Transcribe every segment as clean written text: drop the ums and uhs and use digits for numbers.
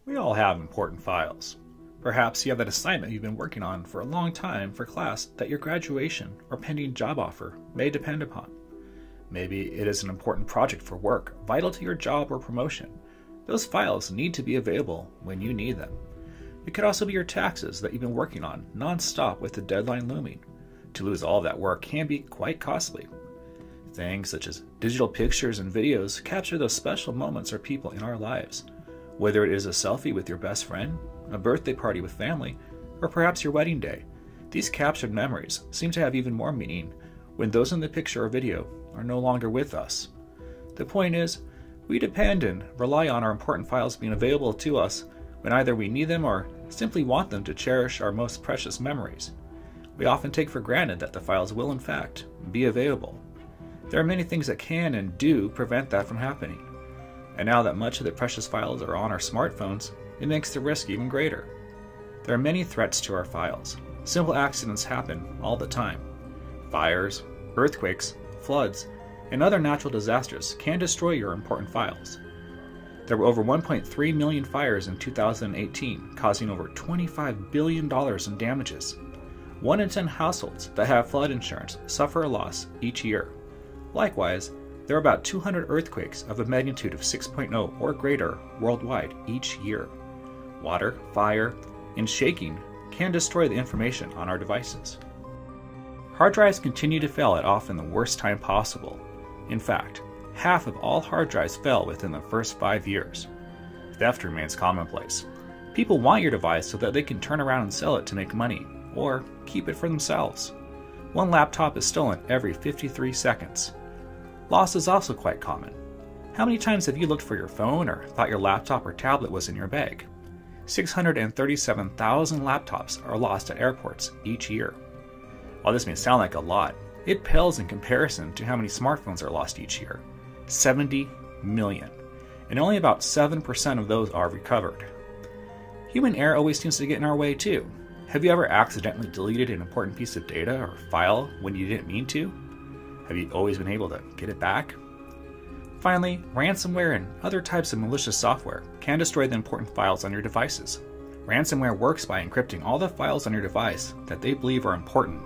We all have important files. Perhaps you have that assignment you've been working on for a long time for class that your graduation or pending job offer may depend upon. Maybe it is an important project for work, vital to your job or promotion. Those files need to be available when you need them. It could also be your taxes that you've been working on non-stop with the deadline looming. To lose all of that work can be quite costly. Things such as digital pictures and videos capture those special moments or people in our lives. Whether it is a selfie with your best friend, a birthday party with family, or perhaps your wedding day, these captured memories seem to have even more meaning when those in the picture or video are no longer with us. The point is, we depend and rely on our important files being available to us when either we need them or simply want them to cherish our most precious memories. We often take for granted that the files will in fact be available. There are many things that can and do prevent that from happening. And now that much of the precious files are on our smartphones, it makes the risk even greater. There are many threats to our files. Simple accidents happen all the time. Fires, earthquakes, floods, and other natural disasters can destroy your important files. There were over 1.3 million fires in 2018, causing over $25 billion in damages. 1 in 10 households that have flood insurance suffer a loss each year. Likewise, there are about 200 earthquakes of a magnitude of 6.0 or greater worldwide each year. Water, fire, and shaking can destroy the information on our devices. Hard drives continue to fail at often the worst time possible. In fact, half of all hard drives fail within the first 5 years. Theft remains commonplace. People want your device so that they can turn around and sell it to make money, or keep it for themselves. One laptop is stolen every 53 seconds. Loss is also quite common. How many times have you looked for your phone or thought your laptop or tablet was in your bag? 637,000 laptops are lost at airports each year. While this may sound like a lot, it pales in comparison to how many smartphones are lost each year. 70 million. And only about 7% of those are recovered. Human error always seems to get in our way too. Have you ever accidentally deleted an important piece of data or file when you didn't mean to? Have you always been able to get it back? Finally, ransomware and other types of malicious software can destroy the important files on your devices. Ransomware works by encrypting all the files on your device that they believe are important,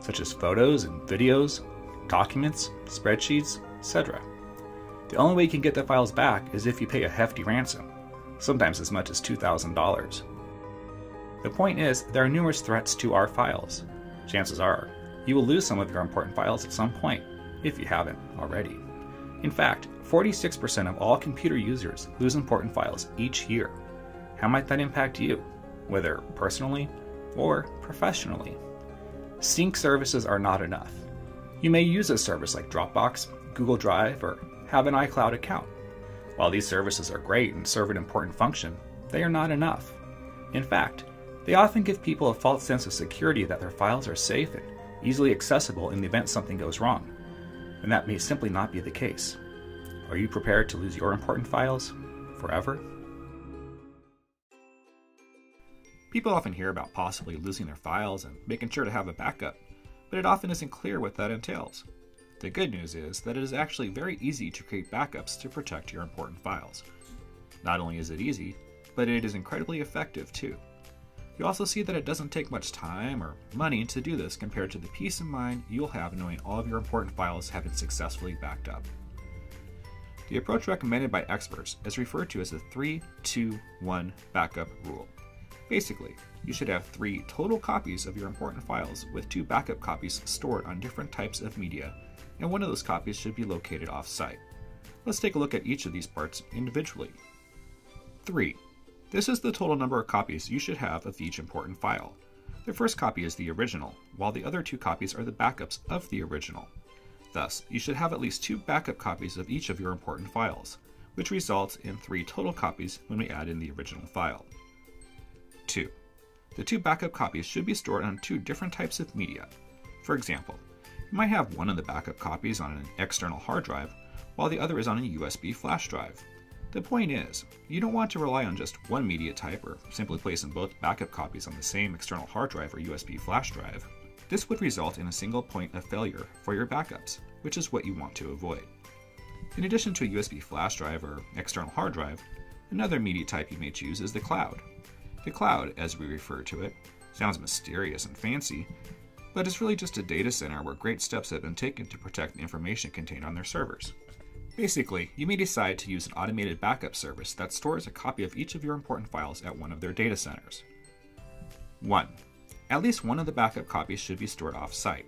such as photos and videos, documents, spreadsheets, etc. The only way you can get the files back is if you pay a hefty ransom, sometimes as much as $2,000. The point is, there are numerous threats to our files. Chances are, you will lose some of your important files at some point, if you haven't already. In fact, 46% of all computer users lose important files each year. How might that impact you, whether personally or professionally? Sync services are not enough. You may use a service like Dropbox, Google Drive, or have an iCloud account. While these services are great and serve an important function, they are not enough. In fact, they often give people a false sense of security that their files are safe and easily accessible in the event something goes wrong, and that may simply not be the case. Are you prepared to lose your important files forever? People often hear about possibly losing their files and making sure to have a backup, but it often isn't clear what that entails. The good news is that it is actually very easy to create backups to protect your important files. Not only is it easy, but it is incredibly effective too. You also see that it doesn't take much time or money to do this compared to the peace of mind you'll have knowing all of your important files have been successfully backed up. The approach recommended by experts is referred to as the 3-2-1 backup rule. Basically, you should have 3 total copies of your important files with 2 backup copies stored on different types of media, and one of those copies should be located off-site. Let's take a look at each of these parts individually. 3. This is the total number of copies you should have of each important file. The first copy is the original, while the other 2 copies are the backups of the original. Thus, you should have at least 2 backup copies of each of your important files, which results in 3 total copies when we add in the original file. 2. The 2 backup copies should be stored on 2 different types of media. For example, you might have one of the backup copies on an external hard drive, while the other is on a USB flash drive. The point is, you don't want to rely on just one media type or simply placing both backup copies on the same external hard drive or USB flash drive. This would result in a single point of failure for your backups, which is what you want to avoid. In addition to a USB flash drive or external hard drive, Another media type you may choose is the cloud. The cloud, as we refer to it, sounds mysterious and fancy, but it's really just a data center where great steps have been taken to protect the information contained on their servers. Basically, you may decide to use an automated backup service that stores a copy of each of your important files at one of their data centers. 1. At least one of the backup copies should be stored off-site.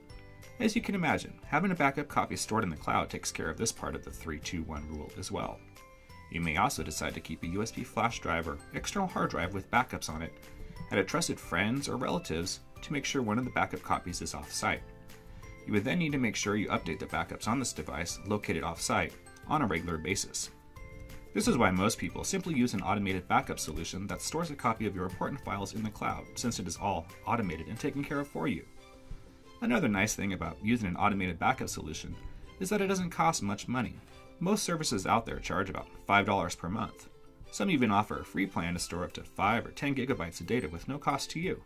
As you can imagine, having a backup copy stored in the cloud takes care of this part of the 3-2-1 rule as well. You may also decide to keep a USB flash drive or external hard drive with backups on it at a trusted friends or relatives to make sure one of the backup copies is off-site. You would then need to make sure you update the backups on this device located off-site on a regular basis. This is why most people simply use an automated backup solution that stores a copy of your important files in the cloud, since it is all automated and taken care of for you. Another nice thing about using an automated backup solution is that it doesn't cost much money. Most services out there charge about $5 per month. Some even offer a free plan to store up to 5 or 10 gigabytes of data with no cost to you.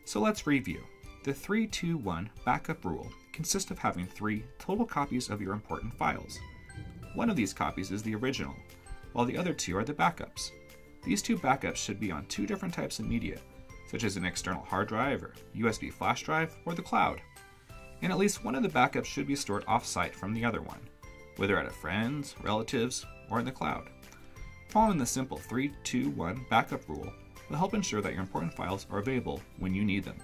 So let's review. The 3-2-1 backup rule consists of having 3 total copies of your important files. One of these copies is the original, while the other 2 are the backups. These 2 backups should be on 2 different types of media, such as an external hard drive or USB flash drive or the cloud. And at least one of the backups should be stored off-site from the other one, whether at a friend's, relatives, or in the cloud. Following the simple 3-2-1 backup rule will help ensure that your important files are available when you need them.